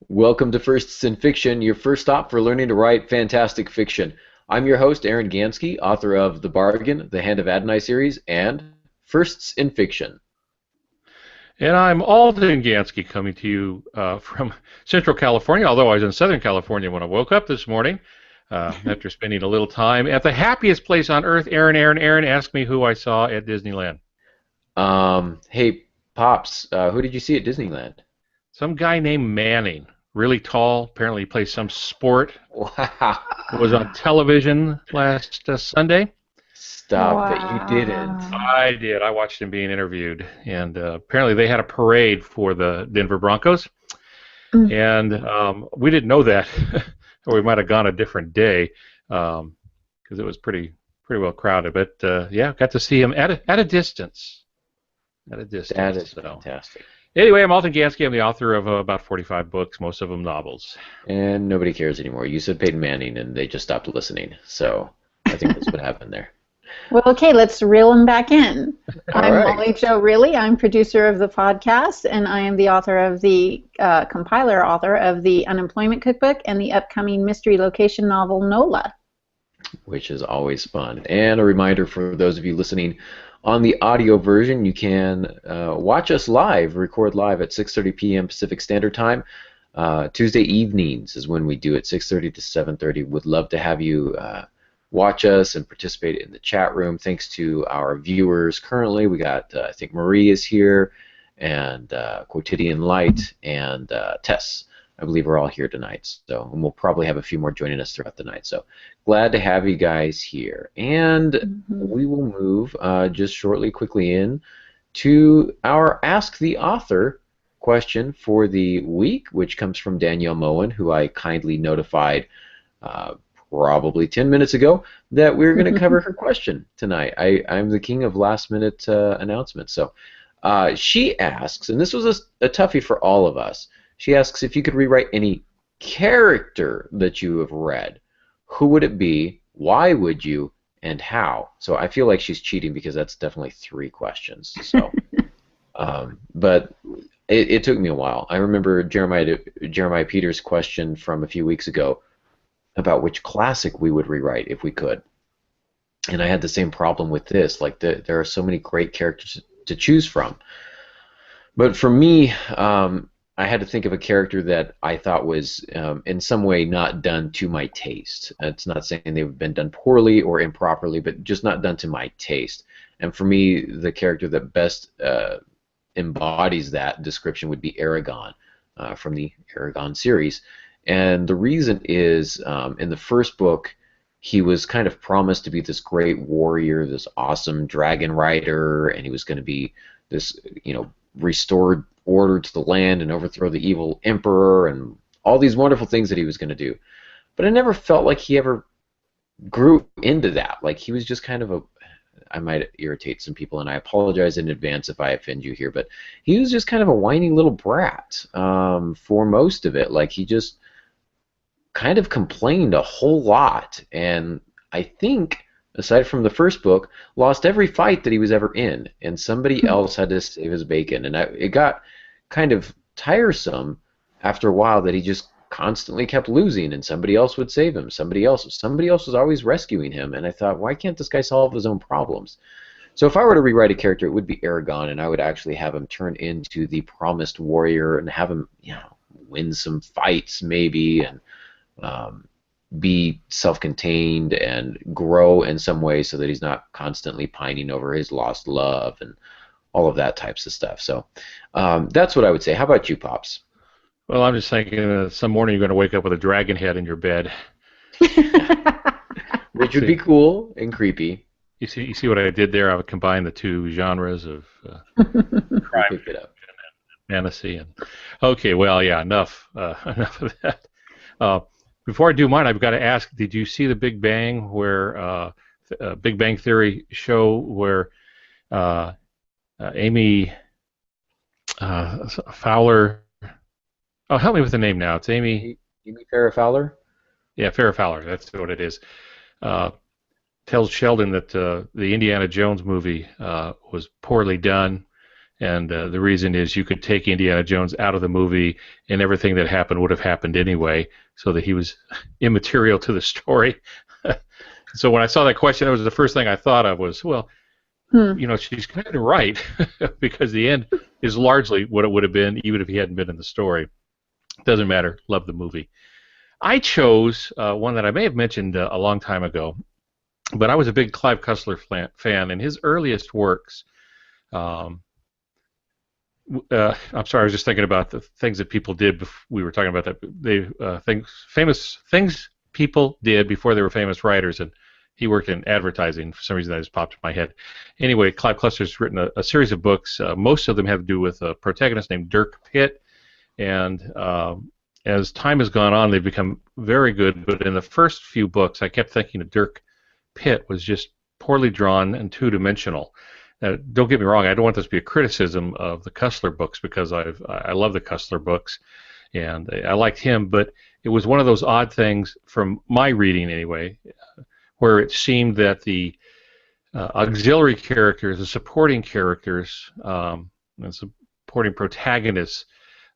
Welcome to Firsts in Fiction, your first stop for learning to write fantastic fiction. I'm your host, Aaron Gansky, author of The Bargain, The Hand of Adonai series, and Firsts in Fiction. And I'm Alden Gansky coming to you from Central California, although I was in Southern California when I woke up this morning after spending a little time at the happiest place on earth. Aaron, ask me who I saw at Disneyland. Hey, Pops, who did you see at Disneyland? Some guy named Manning, really tall, apparently he plays some sport. Wow. It was on television last Sunday. Stop it, you didn't. Wow. I did. I watched him being interviewed, and apparently they had a parade for the Denver Broncos. Mm. And we didn't know that, or we might have gone a different day because it was pretty well crowded. But yeah, got to see him at a distance. At a distance. That is So fantastic. anyway, I'm Alton Gansky. I'm the author of about 45 books, most of them novels. And nobody cares anymore. You said Peyton Manning, and they just stopped listening. So I think that's what happened there. Well, okay, let's reel them back in. All I'm right. Molly Jo Reilly. I'm producer of the podcast, and I am the author of the compiler author of the Unemployment Cookbook and the upcoming mystery location novel NOLA. Which is always fun. And a reminder for those of you listening on the audio version, you can watch us live, record live at 6:30 p.m. Pacific Standard Time. Tuesday evenings is when we do it, 6:30 to 7:30. Would love to have you watch us and participate in the chat room. Thanks to our viewers currently. We got, I think Marie is here, and Quotidian Light, and Tess. I believe we're all here tonight, so and we'll probably have a few more joining us throughout the night. So glad to have you guys here, and we will move just shortly, quickly in to our Ask the Author question for the week, which comes from Danielle Moen, who I kindly notified probably 10 minutes ago that we were going to cover her question tonight. I'm the king of last-minute announcements. So she asks, and this was a toughie for all of us. She asks if you could rewrite any character that you have read, who would it be, why would you, and how? So I feel like she's cheating because that's definitely 3 questions. So, but it took me a while. I remember Jeremiah Peters' question from a few weeks ago about which classic we would rewrite if we could. And I had the same problem with this. Like, there are so many great characters to choose from. But for me, I had to think of a character that I thought was in some way not done to my taste. It's not saying they've been done poorly or improperly, but just not done to my taste. And for me, the character that best embodies that description would be Aragon from the Aragon series. And the reason is, in the first book, he was kind of promised to be this great warrior, this awesome dragon rider, and he was going to be this, restored order to the land and overthrow the evil emperor and all these wonderful things that he was going to do. But I never felt like he ever grew into that. Like, he was just kind of I might irritate some people, and I apologize in advance if I offend you here, but he was just kind of a whiny little brat for most of it. Like, he just kind of complained a whole lot, and I think, aside from the first book, lost every fight that he was ever in, and somebody else had to save his bacon. And it got kind of tiresome after a while that he just constantly kept losing, and somebody else would save him. Somebody else was always rescuing him, and I thought, why can't this guy solve his own problems? So if I were to rewrite a character, it would be Aragon, and I would actually have him turn into the promised warrior and have him, win some fights maybe, and be self-contained and grow in some way so that he's not constantly pining over his lost love and all of that types of stuff. So that's what I would say. How about you, Pops? Well, I'm just thinking some morning you're going to wake up with a dragon head in your bed. Which would be cool and creepy. You see what I did there? I would combine the 2 genres of crime Pick it up. and fantasy. And okay, well, yeah, enough of that. Before I do mine, I've got to ask: did you see the Big Bang, where Big Bang Theory show where Amy Fowler? Oh, help me with the name now. It's Amy. Amy Farrah Fowler? Yeah, Farrah Fowler. That's what it is. Tells Sheldon that the Indiana Jones movie was poorly done, And the reason is you could take Indiana Jones out of the movie, and everything that happened would have happened anyway, so that he was immaterial to the story. So when I saw that question, that was the first thing I thought of was, well, she's kind of right, because the end is largely what it would have been, even if he hadn't been in the story. Doesn't matter. Love the movie. I chose one that I may have mentioned a long time ago, but I was a big Clive Cussler fan, and his earliest works. I'm sorry, I was just thinking about the things that people did. We were talking about that. Famous things people did before they were famous writers, and he worked in advertising. For some reason, that just popped in my head. Anyway, Clive Cussler's written a series of books. Most of them have to do with a protagonist named Dirk Pitt, and as time has gone on, they've become very good. But in the first few books, I kept thinking that Dirk Pitt was just poorly drawn and two-dimensional. Now, don't get me wrong, I don't want this to be a criticism of the Cussler books, because I love the Cussler books, and I liked him, but it was one of those odd things, from my reading anyway, where it seemed that the auxiliary characters, the supporting characters, and supporting protagonists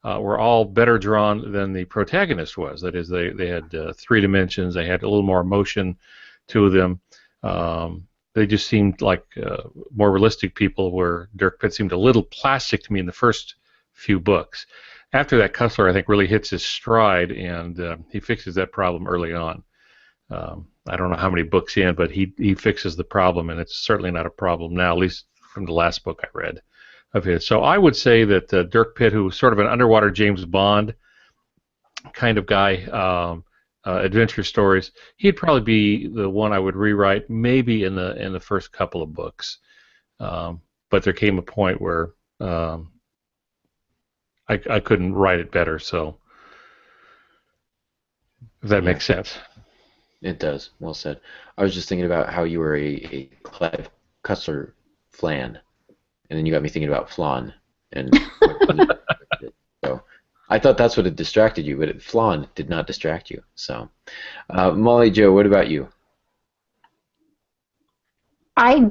were all better drawn than the protagonist was. That is, they had 3 dimensions, they had a little more emotion to them. They just seemed like more realistic people, where Dirk Pitt seemed a little plastic to me in the first few books. After that, Cussler, I think, really hits his stride, and he fixes that problem early on. I don't know how many books in, but he fixes the problem, and it's certainly not a problem now, at least from the last book I read of his. So I would say that Dirk Pitt, who was sort of an underwater James Bond kind of guy, adventure stories, he'd probably be the one I would rewrite, maybe in the first couple of books. But there came a point where I couldn't write it better. So if that makes sense. It does. Well said. I was just thinking about how you were a Clive Cussler flan, and then you got me thinking about flan. And so I thought that's what had distracted you, but flan did not distract you. So, Molly Jo, what about you? I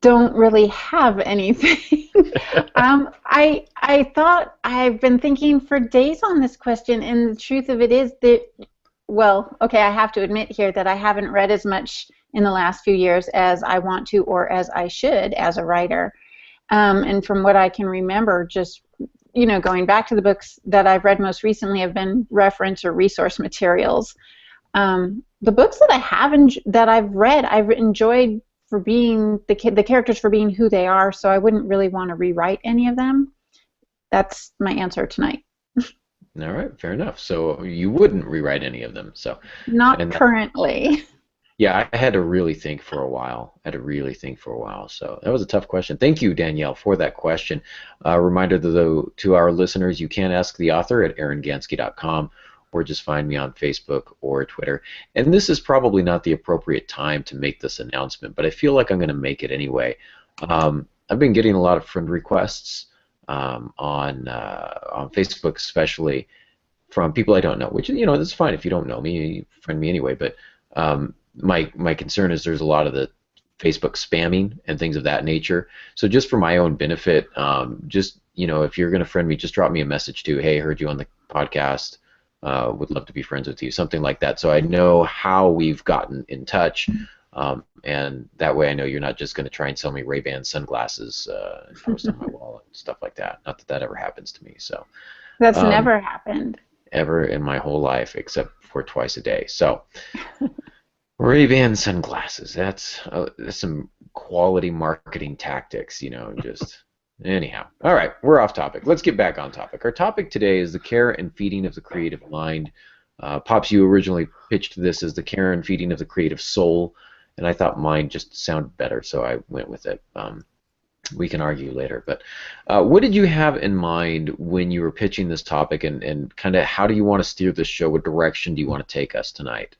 don't really have anything. I thought I've been thinking for days on this question, and the truth of it is that, well, okay, I have to admit here that I haven't read as much in the last few years as I want to, or as I should, as a writer. And from what I can remember, just going back to the books that I've read most recently have been reference or resource materials. The books that I've read, I've enjoyed for being the characters for being who they are, so I wouldn't really want to rewrite any of them. That's my answer tonight. All right, fair enough. So you wouldn't rewrite any of them. So not currently. Yeah, I had to really think for a while. So that was a tough question. Thank you, Danielle, for that question. Reminder, though, to our listeners, you can ask the author at aarongansky.com, or just find me on Facebook or Twitter. And this is probably not the appropriate time to make this announcement, but I feel like I'm going to make it anyway. I've been getting a lot of friend requests on Facebook, especially from people I don't know, which, that's fine. If you don't know me, you friend me anyway. But my concern is there's a lot of the Facebook spamming and things of that nature. So just for my own benefit, if you're going to friend me, just drop me a message too. Hey, heard you on the podcast. Would love to be friends with you, something like that, so I know how we've gotten in touch, and that way I know you're not just going to try and sell me Ray-Ban sunglasses and post on my wall and stuff like that. Not that that ever happens to me. So that's never happened. Ever in my whole life, except for twice a day. So Ray-Ban sunglasses, that's some quality marketing tactics, just... Anyhow, all right, we're off topic. Let's get back on topic. Our topic today is the care and feeding of the creative mind. Pops, you originally pitched this as the care and feeding of the creative soul, and I thought mind just sounded better, so I went with it. We can argue later, but what did you have in mind when you were pitching this topic, and kind of how do you want to steer this show? What direction do you want to take us tonight?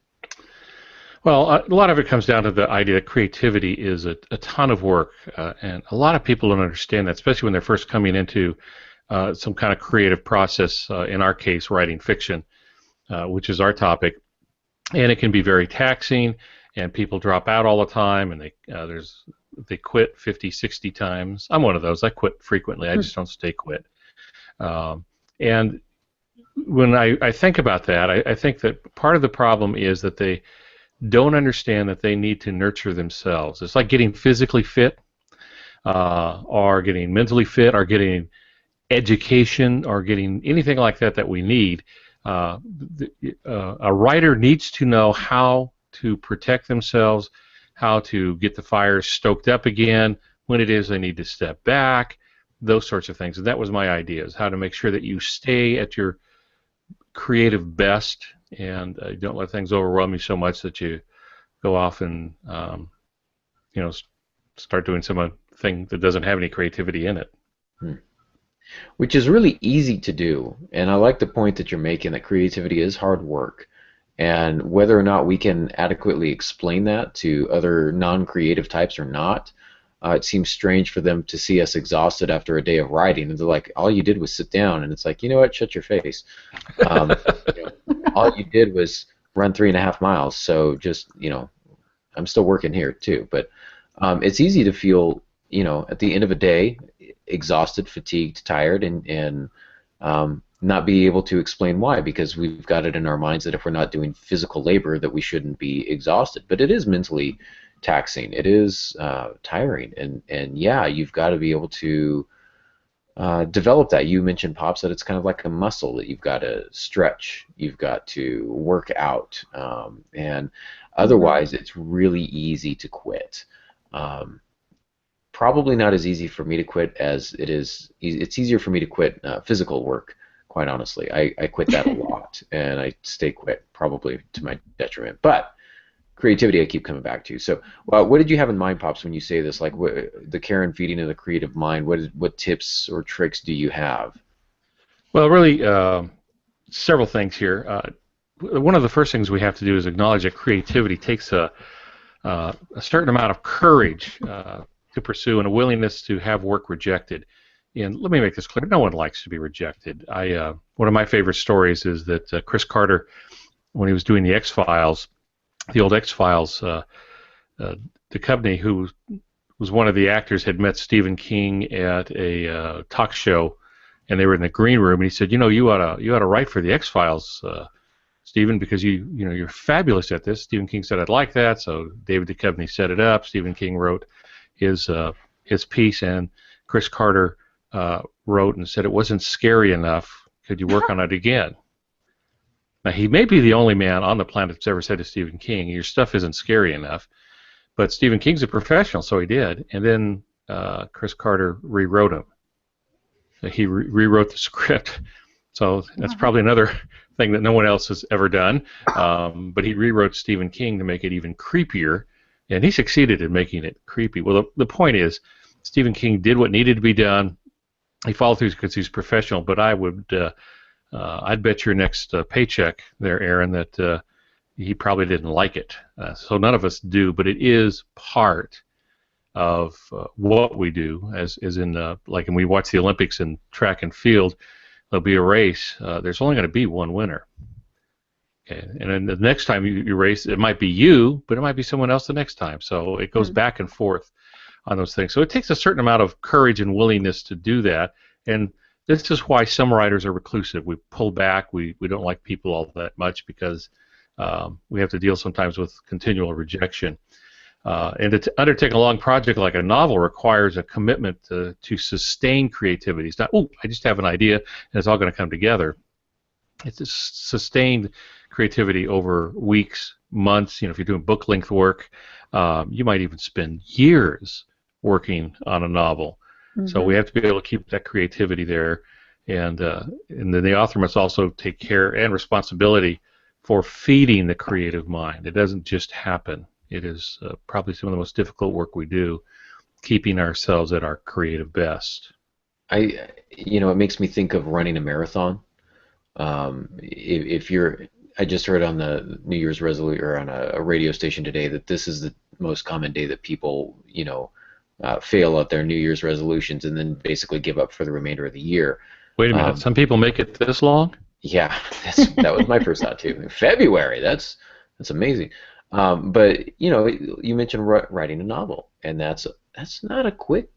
Well, a lot of it comes down to the idea that creativity is a ton of work, and a lot of people don't understand that, especially when they're first coming into some kind of creative process, in our case, writing fiction, which is our topic. And it can be very taxing, and people drop out all the time, and there's they quit 50, 60 times. I'm one of those. I quit frequently. I just don't stay quit. And when I think about that, I think that part of the problem is that they don't understand that they need to nurture themselves. It's like getting physically fit, or getting mentally fit, or getting education, or getting anything like that that we need. A writer needs to know how to protect themselves, how to get the fires stoked up again, when it is they need to step back, those sorts of things. And that was my idea, is how to make sure that you stay at your creative best, and you don't let things overwhelm you so much that you go off and start doing something that doesn't have any creativity in it. Which is really easy to do, and I like the point that you're making, that creativity is hard work, and whether or not we can adequately explain that to other non-creative types or not, it seems strange for them to see us exhausted after a day of writing, and they're like, all you did was sit down, and it's like, you know what, shut your face. All you did was run 3.5 miles, so just, I'm still working here too, but it's easy to feel, at the end of a day, exhausted, fatigued, tired, and not be able to explain why, because we've got it in our minds that if we're not doing physical labor that we shouldn't be exhausted. But it is mentally taxing. It is tiring, and yeah, you've got to be able to develop that. You mentioned, Pops, that it's kind of like a muscle that you've got to stretch, you've got to work out, and otherwise it's really easy to quit. Probably not as easy for me to quit as it is. It's easier for me to quit physical work, quite honestly. I quit that a lot, and I stay quit, probably to my detriment. But creativity I keep coming back to. So what did you have in mind, Pops, when you say this, like the care and feeding of the creative mind? What tips or tricks do you have? Well, really, several things here. One of the first things we have to do is acknowledge that creativity takes a certain amount of courage to pursue, and a willingness to have work rejected. And let me make this clear: no one likes to be rejected. One of my favorite stories is that Chris Carter, when he was doing the X-Files, the old X-Files, the company who was one of the actors had met Stephen King at a talk show, and they were in the green room, and he said, you ought to write for the X-Files, Stephen, because you're fabulous at this. Stephen King said, I'd like that, so David Duchovny set it up. Stephen King wrote his piece, and Chris Carter wrote and said it wasn't scary enough. Could you work on it again? Now, he may be the only man on the planet that's ever said to Stephen King, your stuff isn't scary enough, but Stephen King's a professional, so he did, and then Chris Carter rewrote him. He rewrote the script, so that's probably another thing that no one else has ever done, but he rewrote Stephen King to make it even creepier, and he succeeded in making it creepy. Well, the point is, Stephen King did what needed to be done. He followed through because he's professional, but I'd bet your next paycheck there, Aaron, that he probably didn't like it. So none of us do, but it is part of what we do, as in like when we watch the Olympics in track and field, there'll be a race. There's only going to be one winner. Okay. And then the next time you race, it might be you, but it might be someone else the next time. So it goes back and forth on those things. So it takes a certain amount of courage and willingness to do that. And this is why some writers are reclusive. We pull back. We don't like people all that much because we have to deal sometimes with continual rejection. And to undertake a long project like a novel requires a commitment to sustain creativity. It's not, I just have an idea and it's all going to come together. It's a sustained creativity over weeks, months. If you're doing book-length work, you might even spend years working on a novel. Mm-hmm. So we have to be able to keep that creativity there, and then the author must also take care and responsibility for feeding the creative mind. It doesn't just happen. It is probably some of the most difficult work we do, keeping ourselves at our creative best. It makes me think of running a marathon. I just heard on the New Year's resolution, or on a radio station today, that this is the most common day that people, fail at their New Year's resolutions and then basically give up for the remainder of the year. Wait a minute, some people make it this long? Yeah, that was my first thought too. February, that's amazing. But you mentioned writing a novel, and that's that's not a quick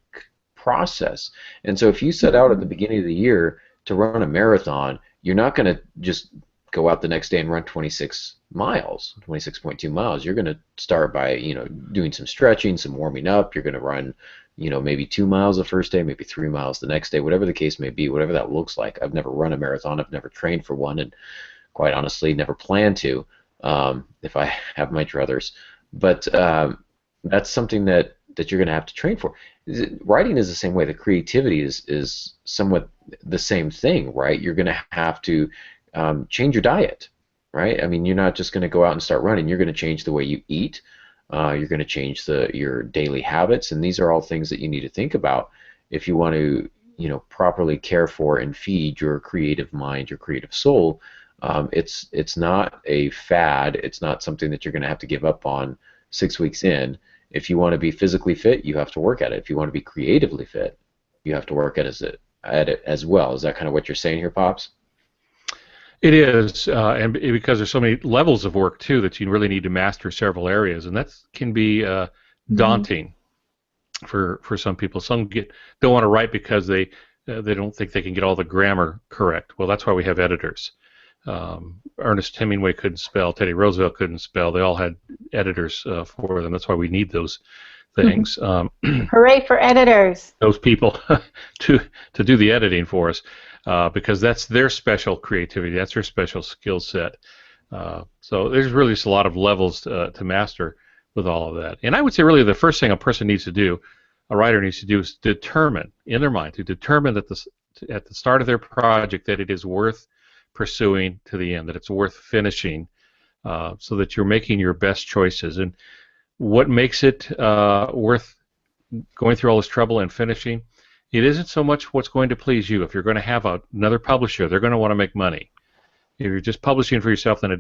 process. And so if you set out at the beginning of the year to run a marathon, you're not going to just go out the next day and run 26 miles, 26.2 miles. You're going to start by, doing some stretching, some warming up. You're going to run, maybe 2 miles the first day, maybe 3 miles the next day, whatever the case may be, whatever that looks like. I've never run a marathon. I've never trained for one, and quite honestly, never plan to, if I have my druthers. But that's something that you're going to have to train for. Writing is the same way. The creativity is somewhat the same thing, right? You're going to have to change your diet, right? I mean, you're not just going to go out and start running. You're going to change the way you eat. You're going to change your daily habits, and these are all things that you need to think about if you want to, properly care for and feed your creative mind, your creative soul. It's not a fad. It's not something that you're going to have to give up on 6 weeks in. If you want to be physically fit, you have to work at it. If you want to be creatively fit, you have to work at it as well. Is that kind of what you're saying here, Pops? It is, and because there's so many levels of work too that you really need to master several areas, and that can be daunting for some people. Some don't want to write because they don't think they can get all the grammar correct. Well, that's why we have editors. Ernest Hemingway couldn't spell. Teddy Roosevelt couldn't spell. They all had editors for them. That's why we need those things. Hooray for editors! Those people to do the editing for us. Because that's their special creativity, that's their special skill set. So there's really just a lot of levels to master with all of that. And I would say really the first thing a person needs to do, a writer needs to do, is determine in their mind, to determine that at the start of their project that it is worth pursuing to the end, that it's worth finishing, so that you're making your best choices. And what makes it worth going through all this trouble and finishing? It isn't so much what's going to please you. If you're going to have another publisher, they're going to want to make money. If you're just publishing for yourself, then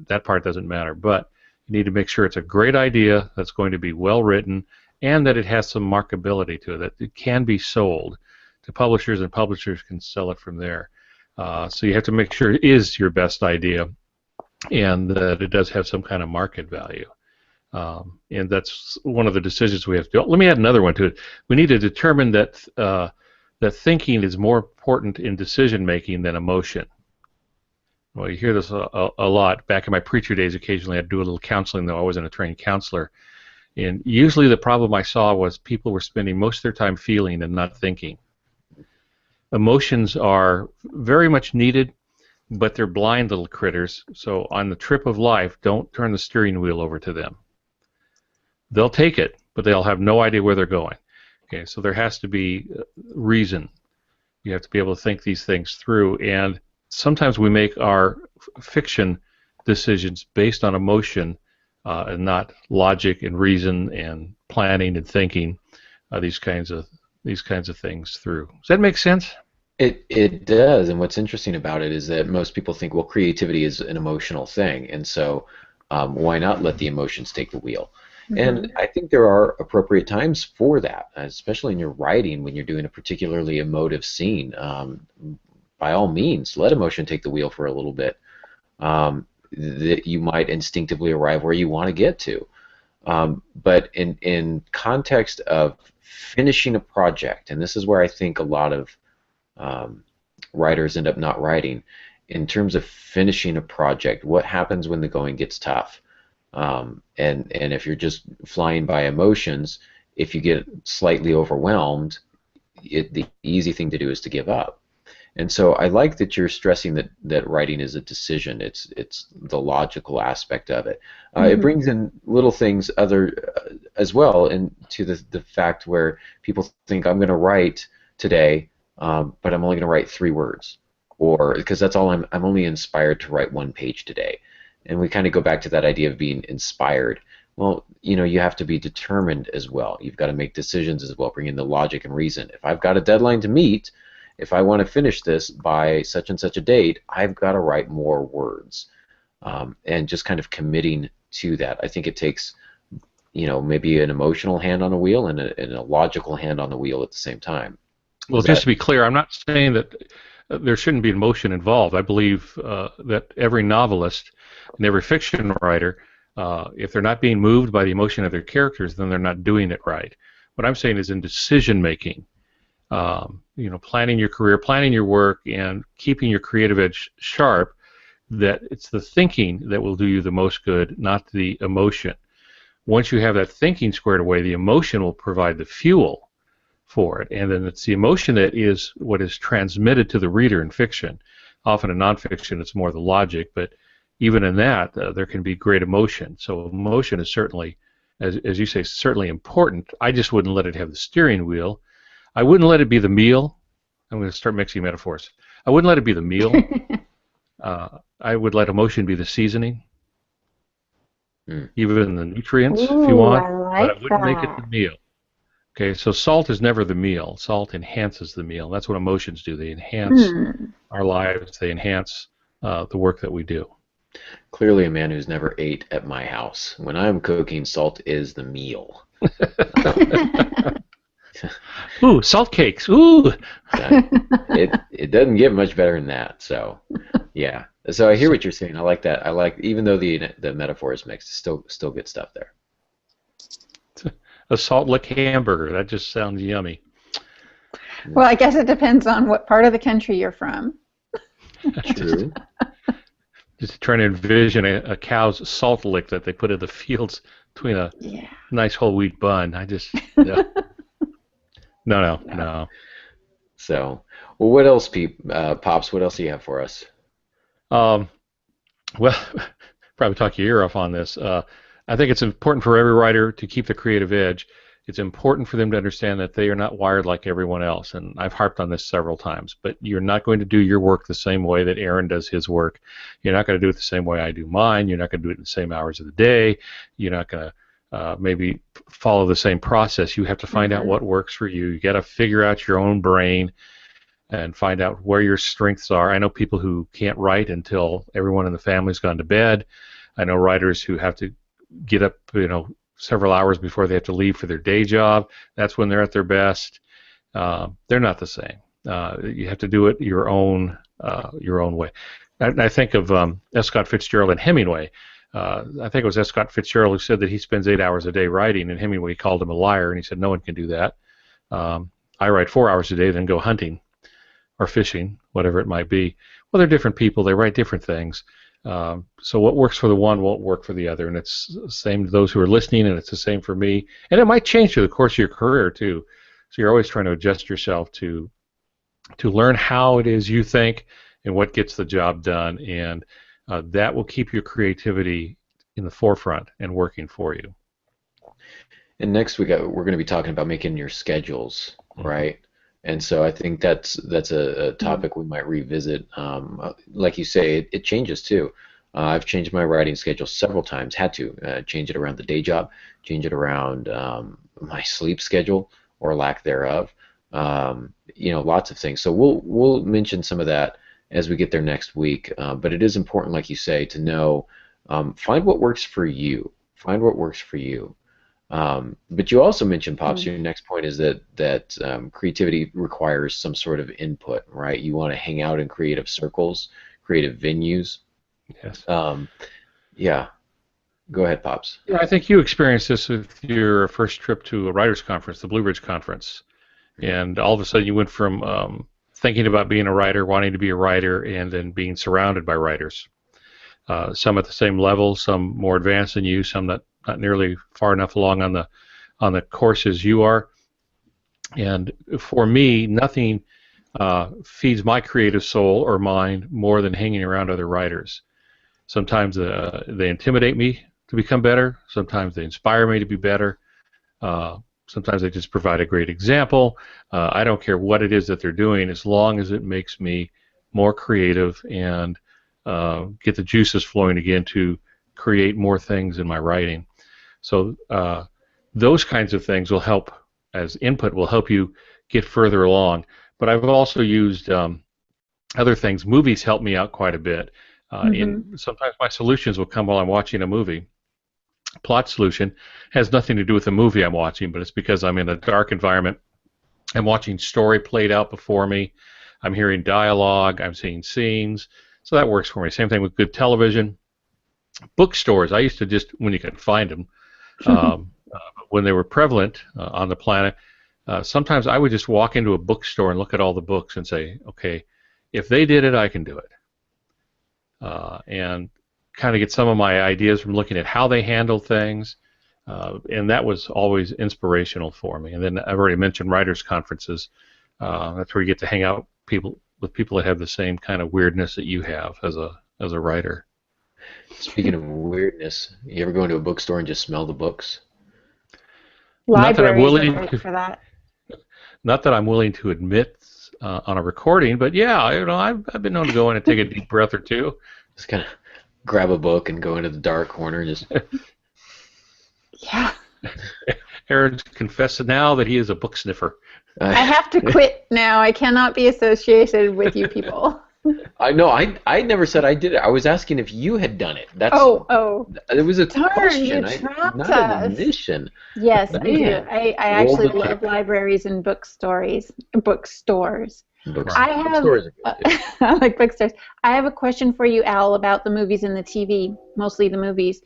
that part doesn't matter. But you need to make sure it's a great idea, that's going to be well written, and that it has some markability to it, that it can be sold to publishers, and publishers can sell it from there. So you have to make sure it is your best idea, and that it does have some kind of market value. And that's one of the decisions we have to do. Let me add another one to it. We need to determine that thinking is more important in decision making than emotion. Well, you hear this a lot. Back in my preacher days, occasionally I'd do a little counseling, though I wasn't a trained counselor. And usually the problem I saw was people were spending most of their time feeling and not thinking. Emotions are very much needed, but they're blind little critters. So on the trip of life, don't turn the steering wheel over to them. They'll take it, but they'll have no idea where they're going. Okay, so there has to be reason. You have to be able to think these things through, and sometimes we make our fiction decisions based on emotion and not logic and reason and planning and thinking these kinds of things through. Does that make sense? It does, and what's interesting about it is that most people think, well, creativity is an emotional thing, and so why not let the emotions take the wheel? And I think there are appropriate times for that, especially in your writing when you're doing a particularly emotive scene. By all means, let emotion take the wheel for a little bit. That you might instinctively arrive where you want to get to. But in context of finishing a project, and this is where I think a lot of writers end up not writing, in terms of finishing a project, what happens when the going gets tough? And if you're just flying by emotions, if you get slightly overwhelmed, the easy thing to do is to give up. And so I like that you're stressing that writing is a decision. It's the logical aspect of it. It brings in little things as well into the fact where people think, I'm going to write today, but I'm only going to write 3 words, or because that's all I'm only inspired to write 1 page today. And we kind of go back to that idea of being inspired. Well, you have to be determined as well. You've got to make decisions as well, bring in the logic and reason. If I've got a deadline to meet, if I want to finish this by such and such a date, I've got to write more words. And just kind of committing to that. I think it takes, maybe an emotional hand on the wheel and a logical hand on the wheel at the same time. Well, just to be clear, I'm not saying that there shouldn't be emotion involved. I believe that every novelist and every fiction writer, if they're not being moved by the emotion of their characters, then they're not doing it right. What I'm saying is in decision making. Planning your career, planning your work, and keeping your creative edge sharp, that it's the thinking that will do you the most good, not the emotion. Once you have that thinking squared away, the emotion will provide the fuel for it, and then it's the emotion that is what is transmitted to the reader in fiction. Often in nonfiction, it's more the logic, but even in that, there can be great emotion. So emotion is certainly, as you say, certainly important. I just wouldn't let it have the steering wheel. I wouldn't let it be the meal. I'm going to start mixing metaphors. I wouldn't let it be the meal. I would let emotion be the seasoning, even the nutrients, if you want, but I wouldn't make it the meal. Okay, so salt is never the meal. Salt enhances the meal. That's what emotions do. They enhance our lives. They enhance the work that we do. Clearly a man who's never ate at my house. When I'm cooking, salt is the meal. Ooh, salt cakes. Ooh. It doesn't get much better than that. So, yeah. So I hear what you're saying. I like that. I like, even though the metaphor is mixed, still good stuff there. A salt lick hamburger. That just sounds yummy. Well, I guess it depends on what part of the country you're from. True. Just trying to envision a cow's salt lick that they put in the fields between a nice whole wheat bun. I just no. So, well, what else, Pops? What else do you have for us? Well, probably talk your ear off on this. I think it's important for every writer to keep the creative edge. It's important for them to understand that they are not wired like everyone else, and I've harped on this several times, but you're not going to do your work the same way that Aaron does his work. You're not going to do it the same way I do mine. You're not going to do it in the same hours of the day. You're not going to maybe follow the same process. You have to find out what works for you. You got to figure out your own brain and find out where your strengths are. I know people who can't write until everyone in the family's gone to bed. I know writers who have to get up, several hours before they have to leave for their day job. That's when they're at their best. They're not the same. You have to do it your own way. I think of S. Scott Fitzgerald and Hemingway. I think it was S. Scott Fitzgerald who said that he spends 8 hours a day writing, and Hemingway called him a liar, and he said, no one can do that. I write 4 hours a day, then go hunting or fishing, whatever it might be. Well, they're different people. They write different things. So what works for the one won't work for the other, and it's the same to those who are listening, and it's the same for me. And it might change through the course of your career too. So you're always trying to adjust yourself to learn how it is you think and what gets the job done, and that will keep your creativity in the forefront and working for you. And next we're going to be talking about making your schedules, right? And so I think that's a topic we might revisit. Like you say, it changes too. I've changed my writing schedule several times. Had to change it around the day job, change it around my sleep schedule or lack thereof. Lots of things. So we'll mention some of that as we get there next week. But it is important, like you say, to know, find what works for you. Find what works for you. But you also mentioned, Pops, your next point is that creativity requires some sort of input, right? You want to hang out in creative circles, creative venues. Yes. Yeah. Go ahead, Pops. Yeah, I think you experienced this with your first trip to a writers' conference, the Blue Ridge Conference, and all of a sudden you went from thinking about being a writer, wanting to be a writer, and then being surrounded by writers. Some at the same level, some more advanced than you, some not nearly far enough along on the course as you are. And for me, nothing feeds my creative soul or mind more than hanging around other writers. Sometimes they intimidate me to become better. Sometimes they inspire me to be better. Sometimes they just provide a great example. I don't care what it is that they're doing, as long as it makes me more creative and get the juices flowing again to create more things in my writing. So those kinds of things will help, as input, will help you get further along. But I've also used other things. Movies help me out quite a bit. Sometimes my solutions will come while I'm watching a movie. Plot solution has nothing to do with the movie I'm watching, but it's because I'm in a dark environment. I'm watching story played out before me. I'm hearing dialogue. I'm seeing scenes. So that works for me. Same thing with good television. Bookstores, I used to just, when you could find them, but when they were prevalent on the planet, sometimes I would just walk into a bookstore and look at all the books and say, okay, if they did it, I can do it. And kind of get some of my ideas from looking at how they handle things. And that was always inspirational for me. And then I've already mentioned writers' conferences. That's where you get to hang out with people that have the same kind of weirdness that you have as a writer. Speaking of weirdness, you ever go into a bookstore and just smell the books? Libraries are great for that. Not that I'm willing to admit on a recording, but yeah, I've been known to go in and take a deep breath or two. Just kind of grab a book and go into the dark corner and just. Yeah. Aaron's confessing now that he is a book sniffer. I have to quit now. I cannot be associated with you people. I know. I never said I did it. I was asking if you had done it. That's. Oh. It was a question. You trapped not us. an admission. Yes, I do. I actually love libraries and bookstores. Bookstores are good. I like bookstores. I have a question for you, Al, about the movies and the TV, mostly the movies.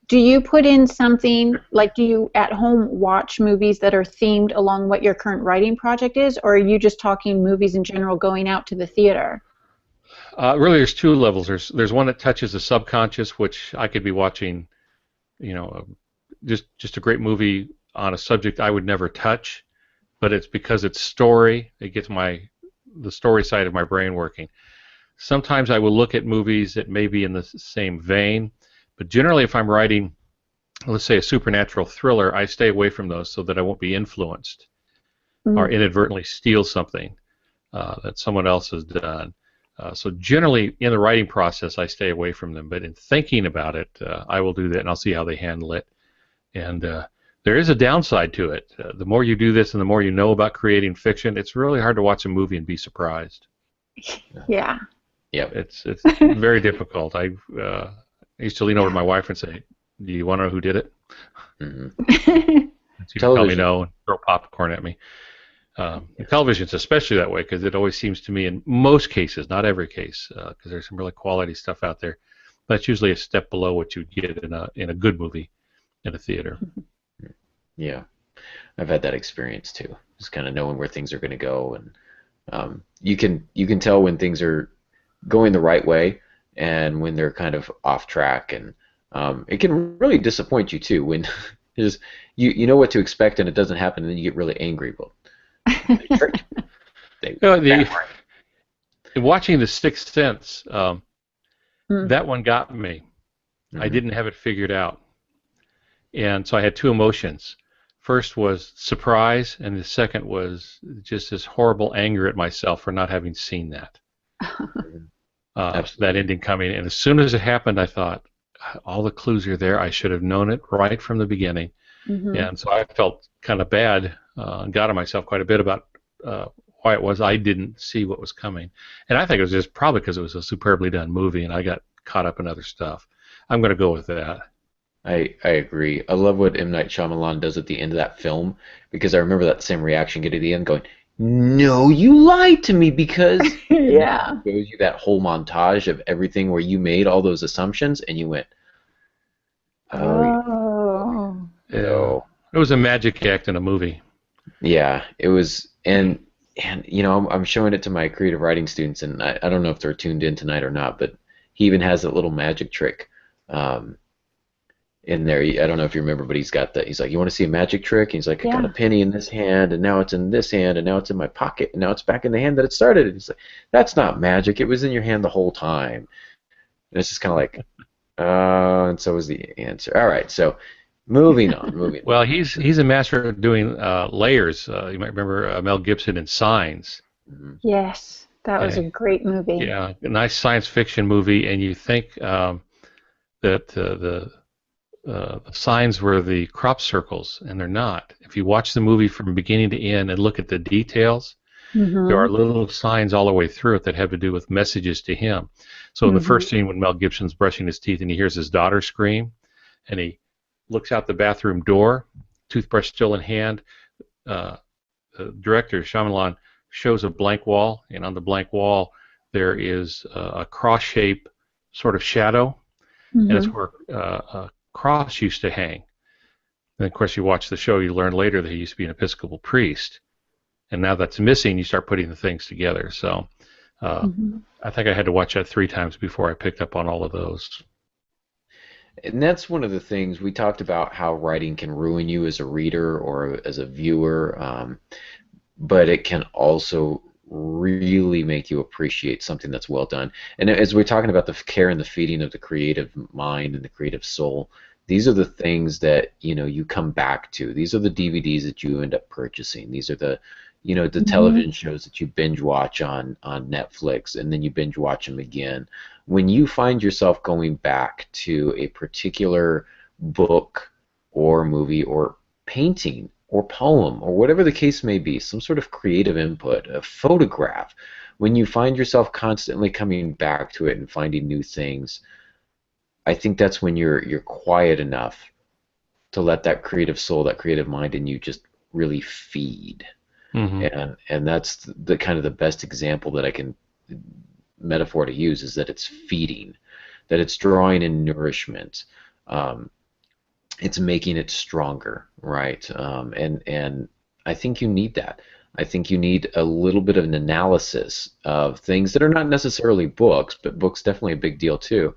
Do you put in something, like do you at home watch movies that are themed along what your current writing project is, or are you just talking movies in general going out to the theater? Really, there's two levels. There's one that touches the subconscious, which I could be watching, just a great movie on a subject I would never touch, but it's because it's story. It gets the story side of my brain working. Sometimes I will look at movies that may be in the same vein, but generally if I'm writing, let's say, a supernatural thriller, I stay away from those so that I won't be influenced or inadvertently steal something that someone else has done. So generally in the writing process I stay away from them, but in thinking about it I will do that and I'll see how they handle it. And there is a downside to it. The more you do this and the more you know about creating fiction, it's really hard to watch a movie and be surprised. Yeah. Yep. It's very difficult. I used to lean over to my wife and say, "Do you want to know who did it?" Mm-hmm. She'd tell me no and throw popcorn at me. Television's especially that way because it always seems to me, in most cases, not every case, because there's some really quality stuff out there, but it's usually a step below what you'd get in a good movie in a theater. Yeah, I've had that experience too. Just kind of knowing where things are going to go, and you can tell when things are going the right way and when they're kind of off track, and it can really disappoint you too when just you know what to expect and it doesn't happen, and then you get really angry. But watching The Sixth Sense, that one got me. I didn't have it figured out, and so I had two emotions. First was surprise, and the second was just this horrible anger at myself for not having seen that. That ending coming, and as soon as it happened, I thought, all the clues are there. I should have known it right from the beginning. And so I felt kind of bad and got on myself quite a bit about why it was I didn't see what was coming. And I think it was just probably because it was a superbly done movie, and I got caught up in other stuff. I'm going to go with that. I agree. I love what M. Night Shyamalan does at the end of that film, because I remember that same reaction getting to the end going, no, you lied to me, because yeah, it shows you that whole montage of everything where you made all those assumptions and you went, oh. Yeah. It was a magic act in a movie. Yeah, it was, and I'm showing it to my creative writing students, and I don't know if they're tuned in tonight or not, but he even has that little magic trick in there. I don't know if you remember, but he's got that. He's like, you want to see a magic trick? And he's like, I got a penny in this hand, and now it's in this hand, and now it's in my pocket, and now it's back in the hand that it started. And he's like, that's not magic. It was in your hand the whole time. And it's just kind of like, and so was the answer. All right, so moving on. Well, he's a master of doing layers. You might remember Mel Gibson in Signs. Yes, that was a great movie. Yeah, a nice science fiction movie, and you think that the signs were the crop circles, and they're not. If you watch the movie from beginning to end and look at the details, there are little signs all the way through it that have to do with messages to him. So in the first scene when Mel Gibson's brushing his teeth and he hears his daughter scream, and he looks out the bathroom door, toothbrush still in hand, the director, Shyamalan, shows a blank wall, and on the blank wall there is a cross-shaped sort of shadow, and it's where a cross used to hang. And of course, you watch the show, you learn later that he used to be an Episcopal priest, and now that's missing. You start putting the things together. So Mm-hmm. I think I had to watch that 3 times before I picked up on all of those. And that's one of the things we talked about, how writing can ruin you as a reader or as a viewer, but it can also really make you appreciate something that's well done. And as we're talking about the care and the feeding of the creative mind and the creative soul, these are the things that you come back to. These are the DVDs that you end up purchasing. These are the Mm-hmm. television shows that you binge watch on Netflix, and then you binge watch them again. When you find yourself going back to a particular book or movie or painting or poem or whatever the case may be, some sort of creative input, a photograph, when you find yourself constantly coming back to it and finding new things, I think that's when you're quiet enough to let that creative soul, that creative mind in you just really feed. Hmm. And that's the kind of the best example that I can metaphor to use, is that it's feeding, that it's drawing in nourishment. Um, it's making it stronger, right? And I think you need that. I think you need a little bit of an analysis of things that are not necessarily books, but books definitely a big deal too,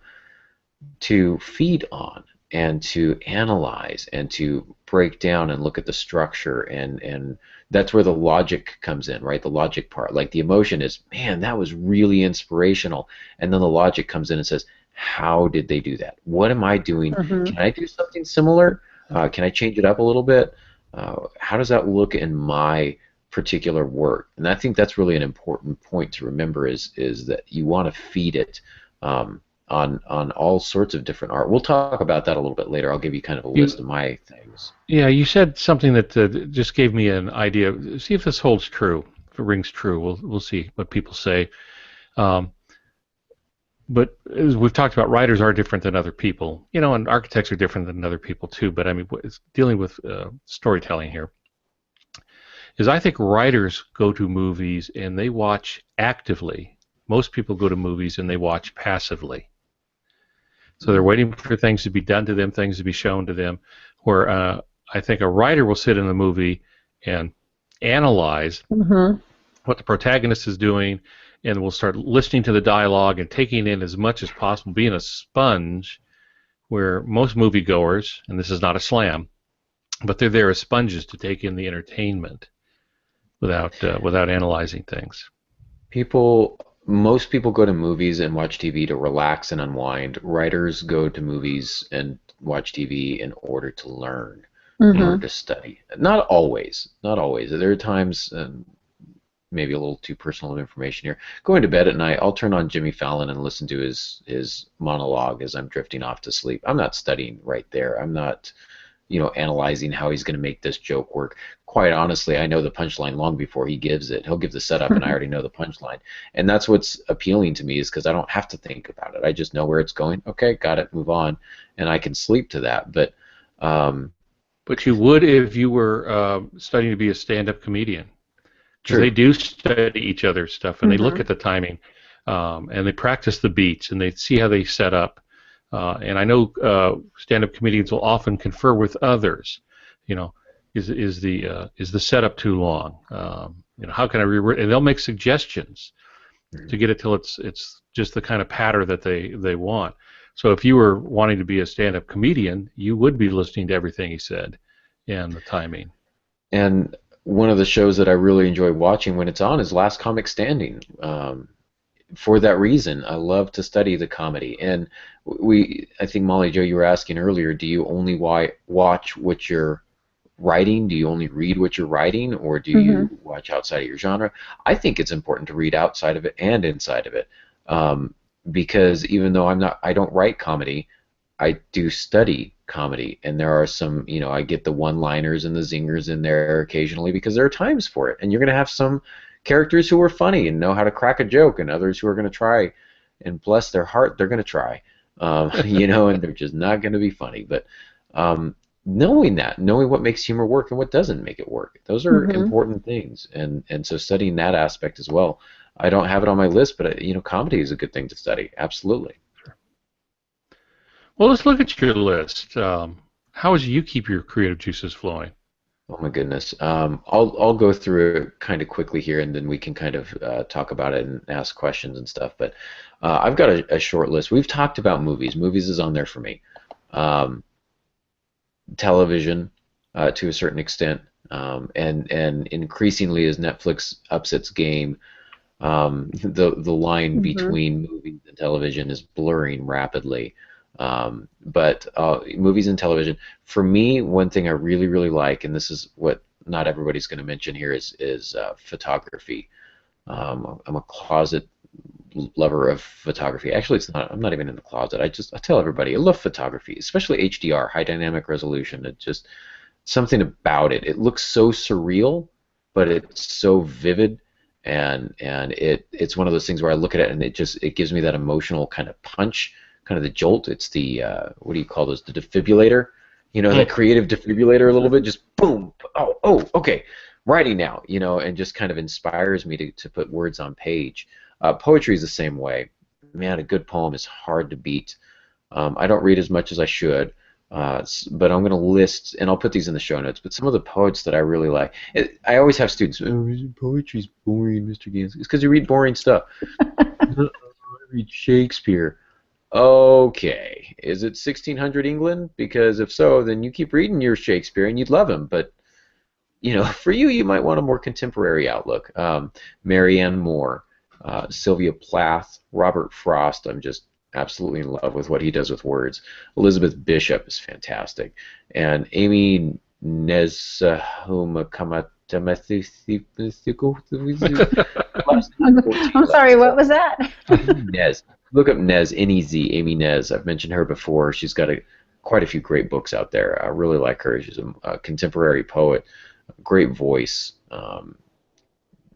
to feed on and to analyze and to break down and look at the structure, and that's where the logic comes in, right? The logic part. Like the emotion is, man, that was really inspirational, and then the logic comes in and says, how did they do that? What am I doing? Mm-hmm. Can I do something similar? Can I change it up a little bit? How does that look in my particular work? And I think that's really an important point to remember, is that you want to feed it, on all sorts of different art. We'll talk about that a little bit later. I'll give you kind of a list You, of my things. yeah, you said something that just gave me an idea. See if this holds true. If it rings true, we'll see what people say. Um, but as we've talked about, writers are different than other people, and architects are different than other people too. But I mean, it's dealing with storytelling here. Is I think writers go to movies and they watch actively. Most people go to movies and they watch passively. So they're waiting for things to be done to them, things to be shown to them. Where I think a writer will sit in the movie and analyze Mm-hmm. what the protagonist is doing, and will start listening to the dialogue and taking in as much as possible, being a sponge. Where most moviegoers, and this is not a slam, but they're there as sponges to take in the entertainment without analyzing things. Most people go to movies and watch TV to relax and unwind. Writers go to movies and watch TV in order to learn, in order Mm-hmm. to study. Not always, not always. There are times, maybe a little too personal information here. Going to bed at night, I'll turn on Jimmy Fallon and listen to his monologue as I'm drifting off to sleep. I'm not studying right there. I'm not, analyzing how he's going to make this joke work. Quite honestly, I know the punchline long before he gives it. He'll give the setup, and I already know the punchline. And that's what's appealing to me, is because I don't have to think about it. I just know where it's going. Okay, got it, move on, and I can sleep to that. But um, But you would if you were studying to be a stand-up comedian, because they true. do study each other's stuff and they look Mm-hmm. at the timing, and they practice the beats and they see how they set up. And I know stand-up comedians will often confer with others. You know, is the setup too long? How can I rewrite? And they'll make suggestions to get it till it's just the kind of patter that they want. So if you were wanting to be a stand-up comedian, you would be listening to everything he said and the timing. And one of the shows that I really enjoy watching when it's on is Last Comic Standing. For that reason, I love to study the comedy. And I think Molly Joe, you were asking earlier, do you only watch what you're writing? Do you only read what you're writing, or do Mm-hmm. you watch outside of your genre? I think it's important to read outside of it and inside of it, because even though I don't write comedy, I do study comedy, and there are some, I get the one-liners and the zingers in there occasionally because there are times for it, and you're going to have some characters who are funny and know how to crack a joke, and others who are going to try, and bless their heart, they're going to try, and they're just not going to be funny. But knowing what makes humor work and what doesn't make it work, those are Mm-hmm. important things, and so studying that aspect as well. I don't have it on my list, but comedy is a good thing to study. Absolutely. Well, let's look at your list. how would you keep your creative juices flowing? Oh my goodness. I'll go through it kind of quickly here, and then we can kind of talk about it and ask questions and stuff. But I've got a short list. We've talked about movies. Movies is on there for me. Um, Television, to a certain extent, and increasingly as Netflix ups its game, the line Mm-hmm. between movies and television is blurring rapidly. But movies and television, for me, one thing I really, really like, and this is what not everybody's going to mention here, is photography. I'm a closet lover of photography. Actually, it's not. I'm not even in the closet. I tell everybody I love photography, especially HDR, high dynamic resolution. It just something about it. It looks so surreal, but it's so vivid, and it's one of those things where I look at it and it gives me that emotional kind of punch, kind of the jolt. It's the what do you call those? The defibrillator, that creative defibrillator a little bit. Just boom. Oh, okay. Writing now, and just kind of inspires me to put words on page. Poetry is the same way. Man, a good poem is hard to beat. I don't read as much as I should, but I'm going to list, and I'll put these in the show notes, but some of the poets that I really like. I always have students, poetry's boring, Mr. Gansky. It's because you read boring stuff. I read Shakespeare. Okay, is it 1600 England? Because if so, then you keep reading your Shakespeare and you'd love him, but for you might want a more contemporary outlook. Marianne Moore, Sylvia Plath, Robert Frost. I'm just absolutely in love with what he does with words. Elizabeth Bishop is fantastic, and Amy I'm sorry, what was that? Nez. Look up Nez, N-E-Z, Amy Nez. I've mentioned her before. She's got quite a few great books out there. I really like her. She's a contemporary poet, great voice,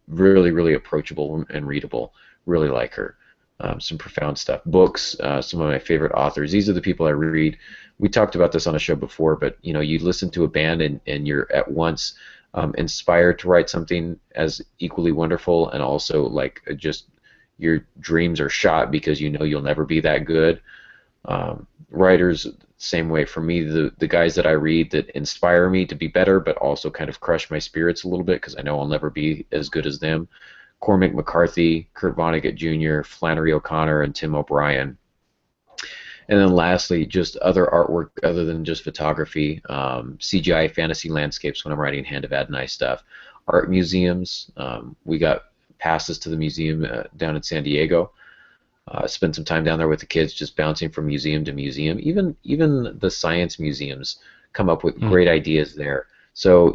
really, really approachable and readable. Really like her. Some profound stuff. Books, some of my favorite authors. These are the people I read. We talked about this on a show before, but you listen to a band and you're at once inspired to write something as equally wonderful, and also like just your dreams are shot because you'll never be that good. Writers, same way for me. The guys that I read that inspire me to be better, but also kind of crush my spirits a little bit because I know I'll never be as good as them. Cormac McCarthy, Kurt Vonnegut Jr., Flannery O'Connor, and Tim O'Brien. And then lastly, just other artwork other than just photography, CGI fantasy landscapes when I'm writing Hand of Adonai stuff, art museums. We got passes to the museum down in San Diego. Spent some time down there with the kids, just bouncing from museum to museum. Even the science museums come up with great ideas there. So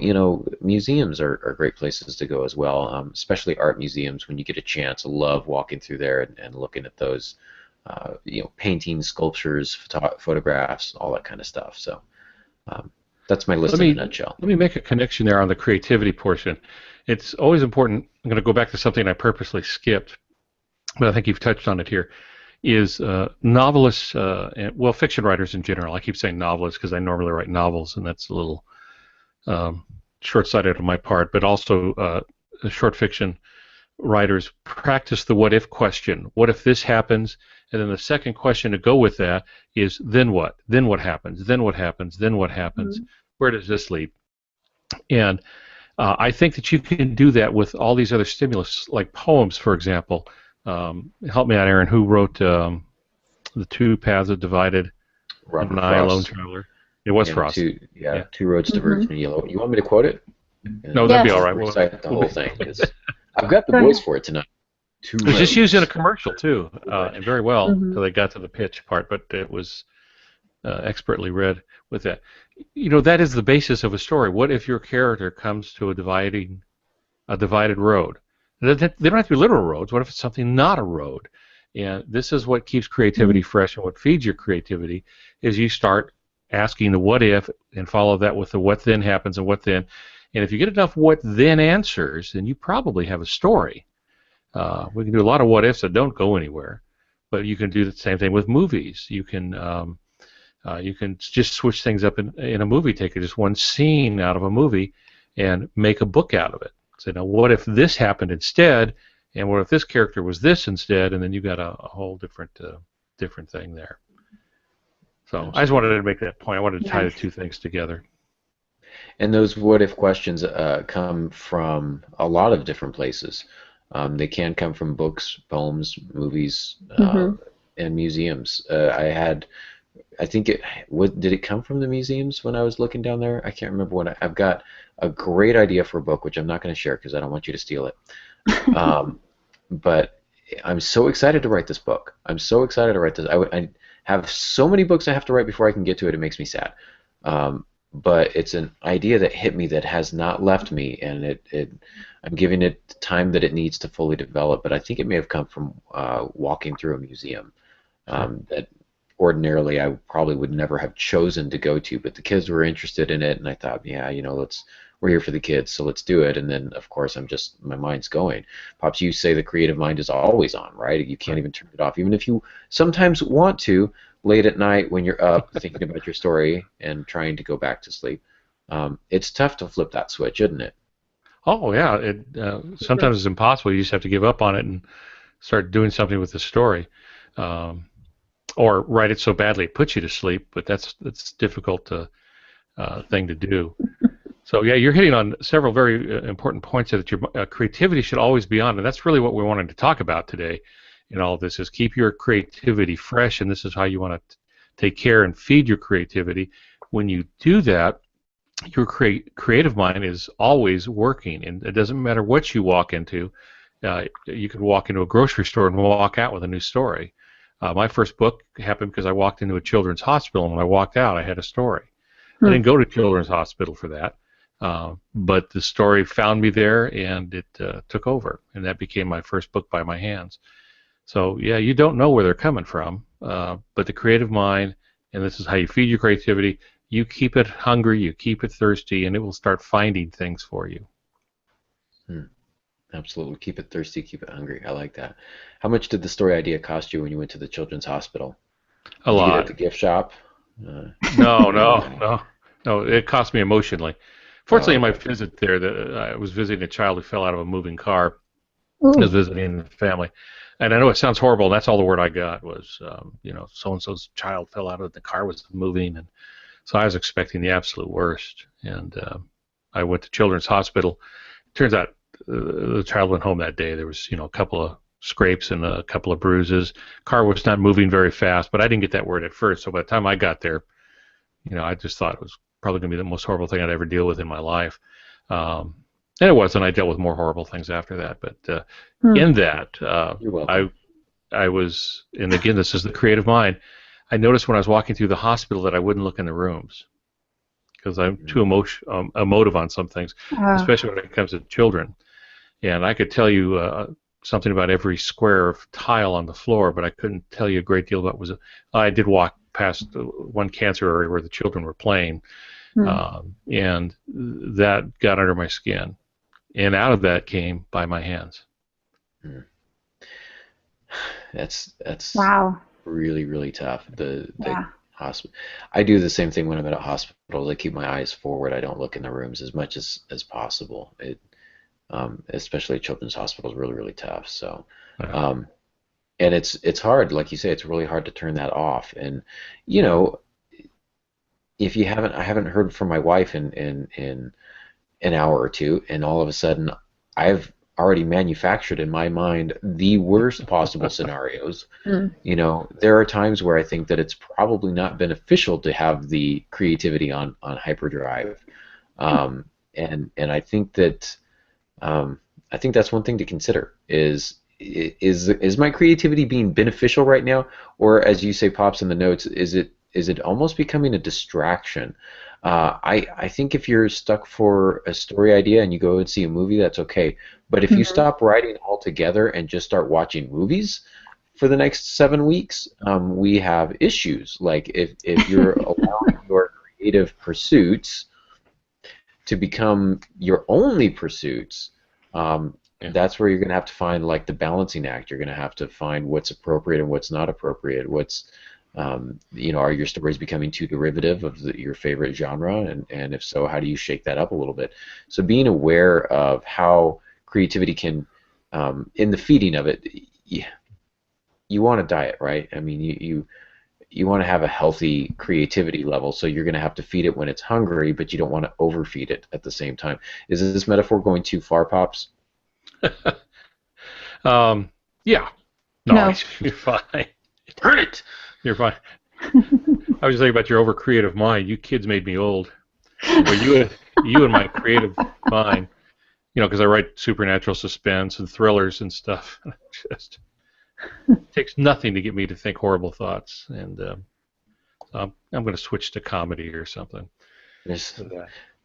museums are great places to go as well, especially art museums. When you get a chance, I love walking through there and looking at those, paintings, sculptures, photographs, all that kind of stuff. So that's my list in a nutshell. Let me make a connection there on the creativity portion. It's always important. I'm going to go back to something I purposely skipped, but I think you've touched on it here, is novelists, fiction writers in general. I keep saying novelists because I normally write novels, and that's a little short-sighted on my part, but also short fiction writers practice the what-if question. What if this happens? And then the second question to go with that is, then what? Then what happens? Then what happens? Then what happens? Mm-hmm. Where does this lead? And I think that you can do that with all these other stimulus, like poems, for example. Help me out, Aaron. Who wrote The Two Paths That Divided Robert I, a Lone Frost. Traveler? It was Frost. Two roads diverge in yellow. You want me to quote it? No, that'd be all right. We'll recite the whole thing. I've got the voice for it tonight. It was just used in a commercial too, and very well until they got to the pitch part. But it was expertly read with that. That is the basis of a story. What if your character comes to a divided road? They don't have to be literal roads. What if it's something not a road? And this is what keeps creativity fresh, and what feeds your creativity is you start asking the what if and follow that with the what then happens and what then. And if you get enough what then answers, then you probably have a story. We can do a lot of what ifs that don't go anywhere, but you can do the same thing with movies. You can just switch things up in a movie, take just one scene out of a movie and make a book out of it. Say, now what if this happened instead, and what if this character was this instead, and then you got a whole different thing there. So I just Absolutely. wanted to make that point. I wanted to tie the Nice. two things together. And those what if questions come from a lot of different places. They can come from books, poems, movies, Hmm. and museums. I think did it come from the museums when I was looking down there? I can't remember I've got a great idea for a book, which I'm not going to share because I don't want you to steal it. Um, but I'm so excited to write this book. I'm so excited to write this. I have so many books I have to write before I can get to it. It makes me sad. But it's an idea that hit me that has not left me, and I'm giving it the time that it needs to fully develop. But I think it may have come from walking through a museum Sure. that ordinarily I probably would never have chosen to go to, but the kids were interested in it, and I thought, yeah, we're here for the kids, so let's do it. And then, of course, my mind's going. Pops, you say the creative mind is always on, right? You can't Right. even turn it off, even if you sometimes want to late at night when you're up thinking about your story and trying to go back to sleep. It's tough to flip that switch, isn't it? Oh yeah. It sometimes it's impossible. You just have to give up on it and start doing something with the story, um, or write it so badly it puts you to sleep. But that's difficult thing to do. So yeah, you're hitting on several very important points that your creativity should always be on, and that's really what we wanted to talk about today. In all of this is keep your creativity fresh, and this is how you want to take care and feed your creativity. When you do that, your creative mind is always working, and it doesn't matter what you walk into. You could walk into a grocery store and walk out with a new story. My first book happened because I walked into a children's hospital, and when I walked out, I had a story. I Hmm. didn't go to children's hospital for that, but the story found me there, and it took over, and that became my first book by my hands. So yeah, you don't know where they're coming from, but the creative mind, and this is how you feed your creativity. You keep it hungry, you keep it thirsty, and it will start finding things for you. Hmm. Absolutely. Keep it thirsty, keep it hungry. I like that. How much did the story idea cost you when you went to the children's hospital? A Did you get it at lot. the gift shop? Uh, No, no, no, no. It cost me emotionally. Fortunately, oh, in my okay. visit there, I was visiting a child who fell out of a moving car. I was Ooh. visiting the family, and I know it sounds horrible. That's all the word I got was, so and so's child fell out of the car was moving, and so I was expecting the absolute worst. And I went to Children's Hospital. Turns out the child went home that day. There was, a couple of scrapes and a couple of bruises. Car was not moving very fast, but I didn't get that word at first. So by the time I got there, I just thought it was probably going to be the most horrible thing I'd ever deal with in my life. Um, and it was, and I dealt with more horrible things after that. But Hmm. in that, You're welcome. I was, and again, this is the creative mind. I noticed when I was walking through the hospital that I wouldn't look in the rooms because I'm too Mm. emotive on some things, Uh, especially when it comes to children. And I could tell you something about every square of tile on the floor, but I couldn't tell you a great deal about was. I did walk past one cancer area where the children were playing, hmm. and that got under my skin. And out of that came by my hands. Mm. That's Wow. really really tough. The Yeah. hospital. I do the same thing when I'm at a hospital. I keep my eyes forward. I don't look in the rooms as much as possible. Especially at children's hospitals, really really tough. So, Uh, um, and it's hard, like you say, it's really hard to turn that off. And you know, if you haven't, I haven't heard from my wife in an hour or two, and all of a sudden I've already manufactured in my mind the worst possible scenarios. Hmm. There are times where I think that it's probably not beneficial to have the creativity on hyperdrive, and I think that's one thing to consider is my creativity being beneficial right now, or as you say, pops in the notes, is it almost becoming a distraction? I think if you're stuck for a story idea and you go and see a movie, that's okay. But if you Hmm. stop writing altogether and just start watching movies for the next 7 weeks, we have issues. Like if you're allowing your creative pursuits to become your only pursuits, yeah. that's where you're going to have to find like the balancing act. You're going to have to find what's appropriate and what's not appropriate. Are your stories becoming too derivative of your favorite genre? And if so, how do you shake that up a little bit? So being aware of how creativity can, in the feeding of it, you want a diet, right? I mean, you want to have a healthy creativity level, so you're going to have to feed it when it's hungry, but you don't want to overfeed it at the same time. Is this metaphor going too far, Pops? Yeah. No. You're fine. Turn it! You're fine. I was thinking about your over-creative mind. You kids made me old. Well, you and my creative mind. You know, because I write supernatural suspense and thrillers and stuff. Just takes nothing to get me to think horrible thoughts. And I'm going to switch to comedy or something.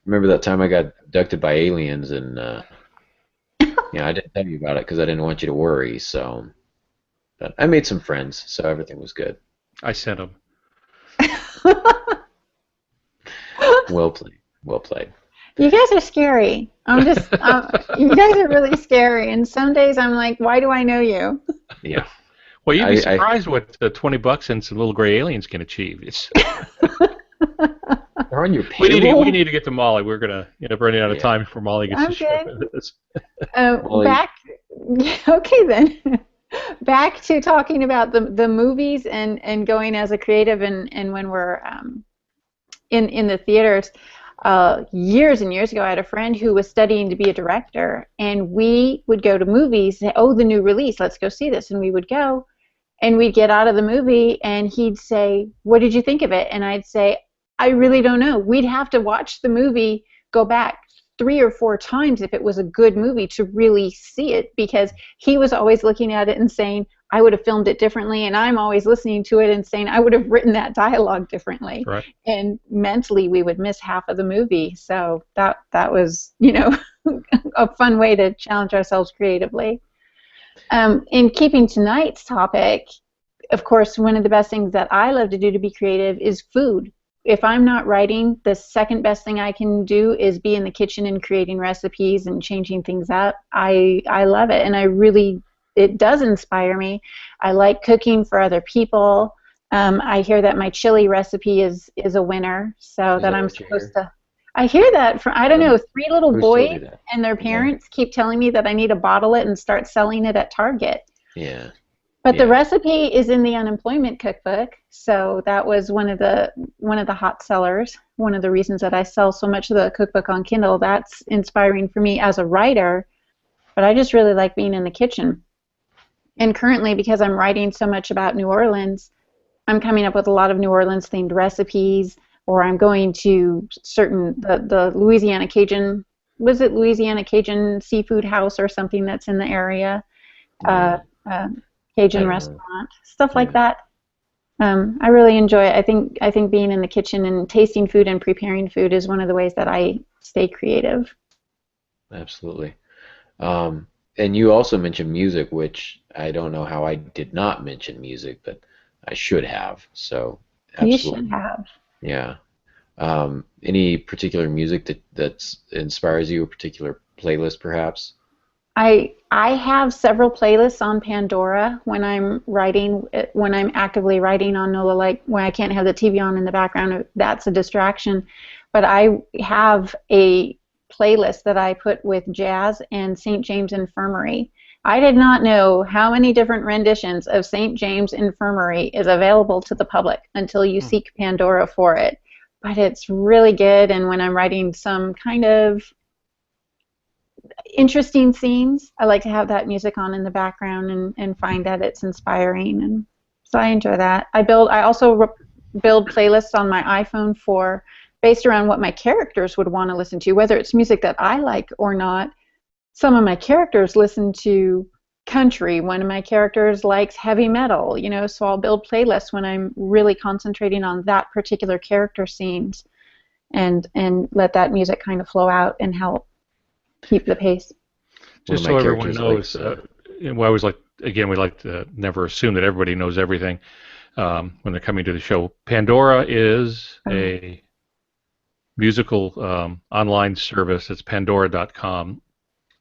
Remember that time I got abducted by aliens, and I didn't tell you about it because I didn't want you to worry. So, but I made some friends, so everything was good. I sent them. Well played. Well played. You guys are scary. I'm just, you guys are really scary. And some days I'm like, why do I know you? Yeah. Well, you'd be surprised what $20 and some little gray aliens can achieve. It's They're on your payroll? we need to get to Molly. We're gonna end up running out of time before Molly gets to show this. Okay then. Back to talking about the movies and going as a creative and when we're in the theaters. Years and years ago, I had a friend who was studying to be a director, and we would go to movies, say, oh, the new release, let's go see this, and we would go, and we'd get out of the movie, and he'd say, what did you think of it? And I'd say, I really don't know. We'd have to watch the movie, go back 3 or 4 times if it was a good movie to really see it, because he was always looking at it and saying, I would have filmed it differently, and I'm always listening to it and saying I would have written that dialogue differently. Right. And mentally we would miss half of the movie. So that was, a fun way to challenge ourselves creatively. In keeping tonight's topic, of course, one of the best things that I love to do to be creative is food. If I'm not writing, the second best thing I can do is be in the kitchen and creating recipes and changing things up. I love it, and it does inspire me. I like cooking for other people. I hear that my chili recipe is a winner, so that I'm supposed to. I hear that from, I don't know, 3 little boys and their parents keep telling me that I need to bottle it and start selling it at Target. Yeah. But the recipe is in the unemployment cookbook, so that was one of the hot sellers. One of the reasons that I sell so much of the cookbook on Kindle. That's inspiring for me as a writer, but I just really like being in the kitchen. And currently, because I'm writing so much about New Orleans, I'm coming up with a lot of New Orleans themed recipes, or I'm going to the Louisiana Cajun, was it Louisiana Cajun Seafood House or something that's in the area? Cajun restaurant, stuff like that. I really enjoy it. I think being in the kitchen and tasting food and preparing food is one of the ways that I stay creative. Absolutely. And you also mentioned music, which I don't know how I did not mention music, but I should have. So absolutely. You should have. Yeah. Any particular music that inspires you, a particular playlist perhaps? I have several playlists on Pandora when I'm writing, when I'm actively writing on NOLA, like when I can't have the TV on in the background. That's a distraction. But I have a playlist that I put with jazz and St. James Infirmary. I did not know how many different renditions of St. James Infirmary is available to the public until you seek Pandora for it. But it's really good, and when I'm writing some kind of interesting scenes, I like to have that music on in the background and find that it's inspiring, and so I enjoy that. I also build playlists on my iPhone based around what my characters would want to listen to, whether it's music that I like or not. Some of my characters listen to country. One of my characters likes heavy metal, so I'll build playlists when I'm really concentrating on that particular character scenes and let that music kind of flow out and help keep the pace. Just so everyone knows, we always we like to never assume that everybody knows everything when they're coming to the show. Pandora is a musical online service. It's pandora.com,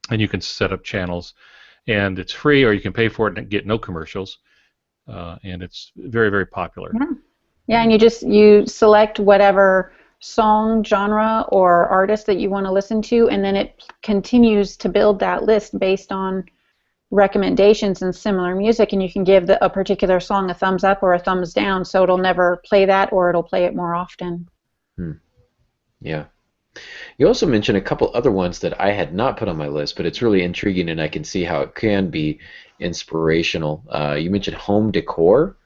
and you can set up channels, and it's free, or you can pay for it and get no commercials, and it's very, very popular. Yeah, and you select whatever song, genre, or artist that you want to listen to, and then it continues to build that list based on recommendations and similar music, and you can give a particular song a thumbs up or a thumbs down, so it'll never play that or it'll play it more often. Yeah. You also mentioned a couple other ones that I had not put on my list, but it's really intriguing, and I can see how it can be inspirational. You mentioned home decor.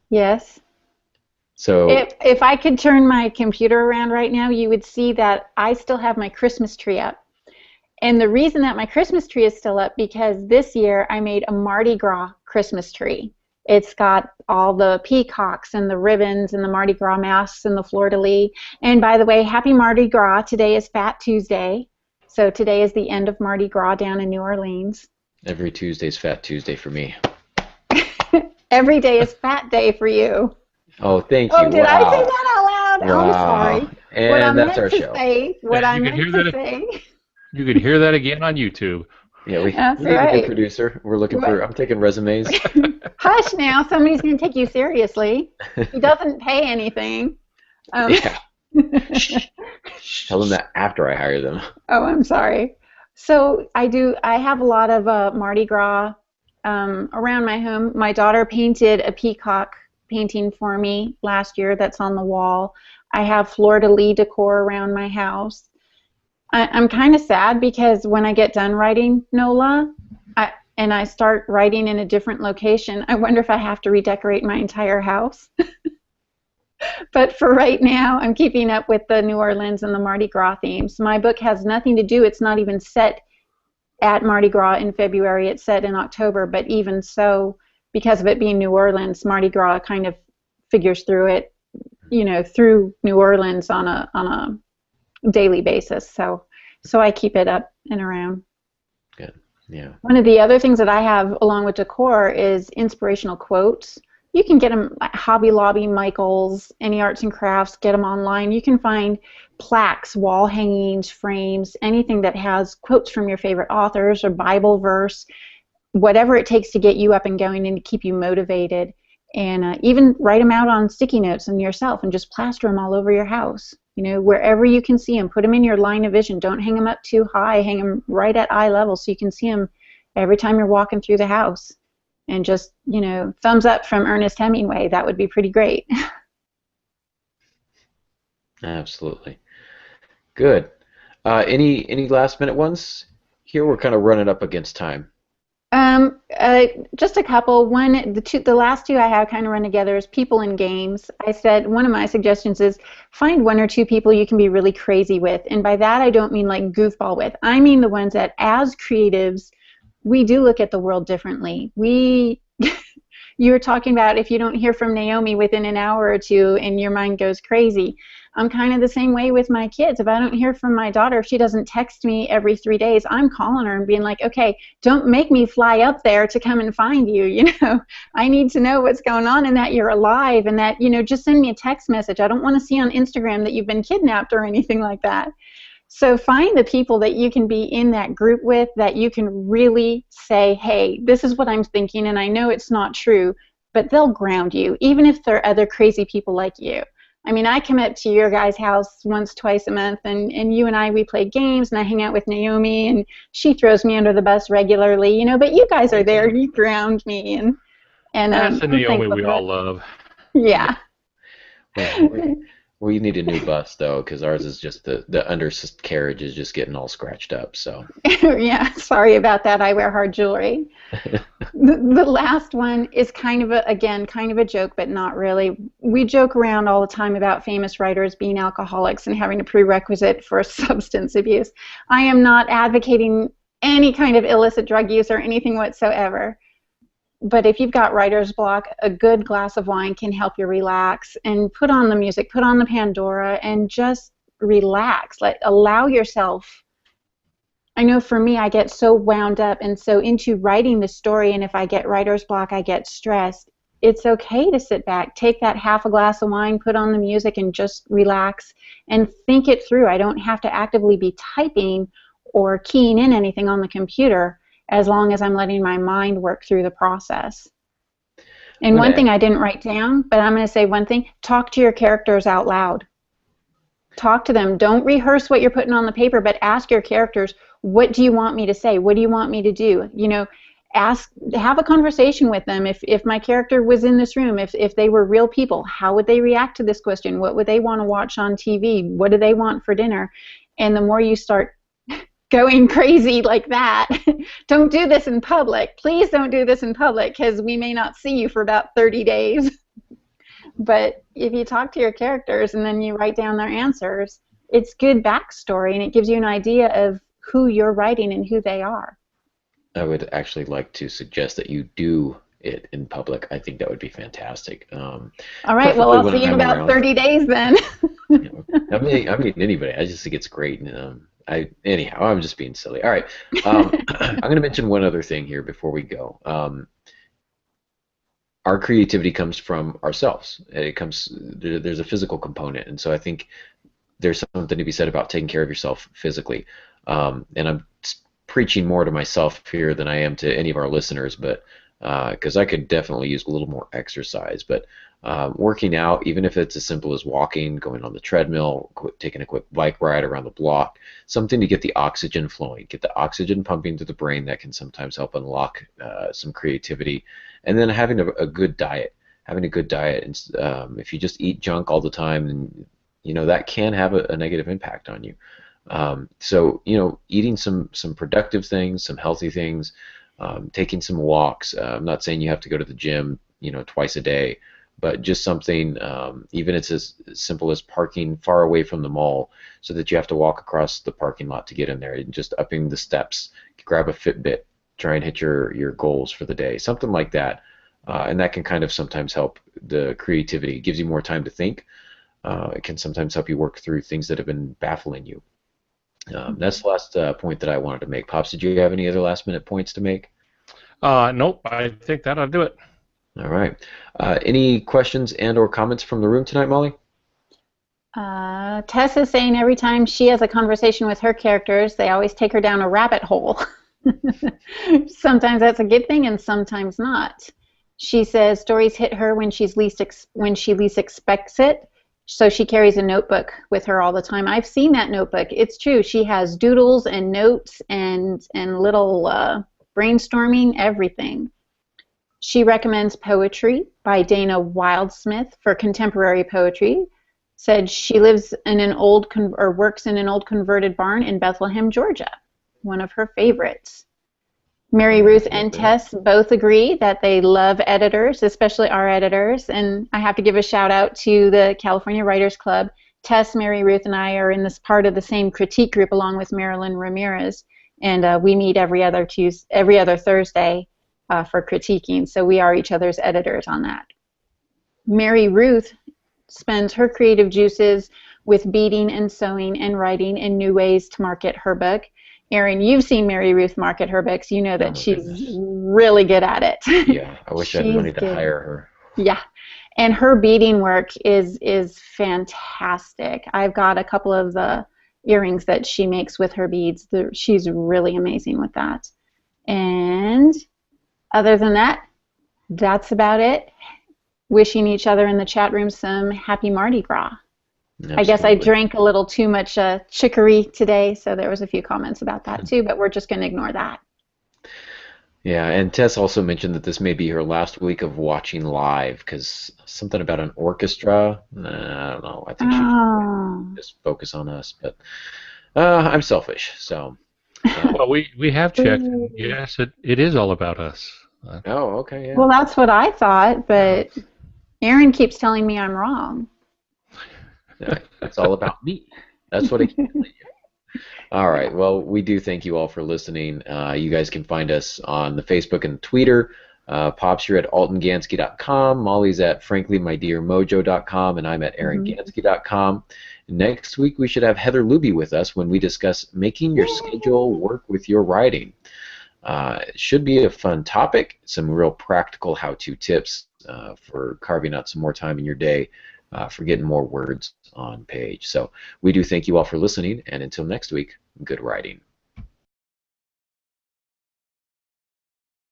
Yes. So if I could turn my computer around right now, you would see that I still have my Christmas tree up. And the reason that my Christmas tree is still up, because this year I made a Mardi Gras Christmas tree. It's got all the peacocks and the ribbons and the Mardi Gras masks and the fleur-de-lis. And by the way, happy Mardi Gras. Today is Fat Tuesday. So today is the end of Mardi Gras down in New Orleans. every Tuesday's Fat Tuesday for me. Every day is Fat Day for you. Oh, thank you. Oh, did Wow. I say that out loud? Wow. I'm sorry. And what I that's meant our to show. say, what I you can meant hear to that. say. You can hear that again on YouTube. Yeah, we That's need a right. new producer. We're looking for. I'm taking resumes. Hush now, somebody's going to take you seriously. He doesn't pay anything. Yeah. Tell them that after I hire them. Oh, I'm sorry. So I have a lot of Mardi Gras around my home. My daughter painted a peacock painting for me last year that's on the wall. I have fleur-de-lis decor around my house. I'm kind of sad because when I get done writing NOLA and I start writing in a different location, I wonder if I have to redecorate my entire house. But for right now, I'm keeping up with the New Orleans and the Mardi Gras themes. My book has nothing to do. It's not even set at Mardi Gras in February. It's set in October. But even so, because of it being New Orleans, Mardi Gras kind of figures through it, through New Orleans on a daily basis. So I keep it up and around. Good. Yeah. One of the other things that I have along with decor is inspirational quotes. You can get them at Hobby Lobby, Michael's, any arts and crafts, get them online. You can find plaques, wall hangings, frames, anything that has quotes from your favorite authors or Bible verse, whatever it takes to get you up and going and to keep you motivated. And even write them out on sticky notes and yourself and just plaster them all over your house. Wherever you can see them, put them in your line of vision. Don't hang them up too high. Hang them right at eye level so you can see them every time you're walking through the house. And just, thumbs up from Ernest Hemingway. That would be pretty great. Absolutely. Good. Any last minute ones? Here we're kind of running up against time. Just a couple. The last two I have kind of run together is people in games. I said one of my suggestions is find one or two people you can be really crazy with, and by that I don't mean like goofball with. I mean the ones that, as creatives, we do look at the world differently. You were talking about if you don't hear from Naomi within an hour or two and your mind goes crazy. I'm kind of the same way with my kids. If I don't hear from my daughter, if she doesn't text me every 3 days, I'm calling her and being like, okay, don't make me fly up there to come and find you. I need to know what's going on and that you're alive and that, just send me a text message. I don't want to see on Instagram that you've been kidnapped or anything like that. So find the people that you can be in that group with that you can really say, hey, this is what I'm thinking and I know it's not true, but they'll ground you, even if they're other crazy people like you. I mean, I come up to your guys' house once, twice a month, and you and we play games, and I hang out with Naomi, and she throws me under the bus regularly, but you guys are there, you ground me, and that's the Naomi we all love. Yeah. We need a new bus though, because ours is just the undercarriage is just getting all scratched up. So. Yeah, sorry about that. I wear hard jewelry. The last one is kind of a joke, but not really. We joke around all the time about famous writers being alcoholics and having a prerequisite for substance abuse. I am not advocating any kind of illicit drug use or anything whatsoever. But if you've got writer's block, a good glass of wine can help you relax, and put on the music, put on the Pandora, and just relax. Allow yourself. I know for me, I get so wound up and so into writing the story, and if I get writer's block, I get stressed. It's okay to sit back, take that half a glass of wine, put on the music, and just relax and think it through. I don't have to actively be typing or keying in anything on the computer, as long as I'm letting my mind work through the process. And one thing I didn't write down, but I'm going to say one thing, talk to your characters out loud. Talk to them. Don't rehearse what you're putting on the paper, but ask your characters, what do you want me to say? What do you want me to do? have a conversation with them. If my character was in this room, if they were real people, how would they react to this question? What would they want to watch on TV? What do they want for dinner? And the more you start going crazy like that, don't do this in public. Please don't do this in public, because we may not see you for about 30 days. But if you talk to your characters and then you write down their answers, it's good backstory, and it gives you an idea of who you're writing and who they are. I would actually like to suggest that you do it in public. I think that would be fantastic. All right, well, I'll see you in about 30 days then. I mean anybody. I just think it's great. Anyhow, I'm just being silly. All right, I'm going to mention one other thing here before we go. Our creativity comes from ourselves. There's a physical component, and so I think there's something to be said about taking care of yourself physically. And I'm preaching more to myself here than I am to any of our listeners, but because I could definitely use a little more exercise. But working out, even if it's as simple as walking, going on the treadmill, taking a quick bike ride around the block, something to get the oxygen flowing, get the oxygen pumping to the brain, that can sometimes help unlock some creativity. And then having a good diet. Having a good diet, and if you just eat junk all the time, then that can have a negative impact on you. So eating some productive things, some healthy things, taking some walks. I'm not saying you have to go to the gym, twice a day, but just something, even it's as simple as parking far away from the mall, so that you have to walk across the parking lot to get in there, and just upping the steps, grab a Fitbit, try and hit your goals for the day, something like that. And that can kind of sometimes help the creativity. It gives you more time to think. It can sometimes help you work through things that have been baffling you. That's the last point that I wanted to make. Pops, did you have any other last-minute points to make? Nope, I think that'll do it. All right. Any questions and or comments from the room tonight, Molly? Tess is saying every time she has a conversation with her characters, they always take her down a rabbit hole. Sometimes that's a good thing, and sometimes not. She says stories hit her when she least expects it, so she carries a notebook with her all the time. I've seen that notebook. It's true. She has doodles and notes and little brainstorming, everything. She recommends Poetry by Dana Wildsmith for contemporary poetry. Said she lives in an old works in an old converted barn in Bethlehem, Georgia. One of her favorites. Mary Ruth and Tess both agree that they love editors, especially our editors. And I have to give a shout out to the California Writers Club. Tess, Mary Ruth, and I are in this part of the same critique group along with Marilyn Ramirez. And we meet every other Thursday for critiquing. So we are each other's editors on that. Mary Ruth spends her creative juices with beading and sewing and writing in new ways to market her book. Aaron, you've seen Mary Ruth market her books. You know that she's really good at it. Yeah, I wish I had money to hire her. Yeah, and her beading work is fantastic. I've got a couple of the earrings that she makes with her beads. She's really amazing with that. And other than that, that's about it. Wishing each other in the chat room some happy Mardi Gras. Absolutely. I guess I drank a little too much chicory today, so there was a few comments about that too, but we're just going to ignore that. Yeah, and Tess also mentioned that this may be her last week of watching live, because something about an orchestra, I don't know, I think she should just focus on us, but I'm selfish, so. Well, we have checked. Yes, it is all about us. Oh, okay, yeah. Well, that's what I thought, but Aaron keeps telling me I'm wrong. Yeah, it's all about me. That's what I keep telling you. All right. Well, we do thank you all for listening. You guys can find us on the Facebook and Twitter. Pops, you're at altongansky.com. Molly's at franklymydearmojo.com, and I'm at aarongansky.com. Next week, we should have Heather Luby with us when we discuss making your schedule work with your writing. It should be a fun topic, some real practical how-to tips for carving out some more time in your day for getting more words on page. So we do thank you all for listening, and until next week, good writing.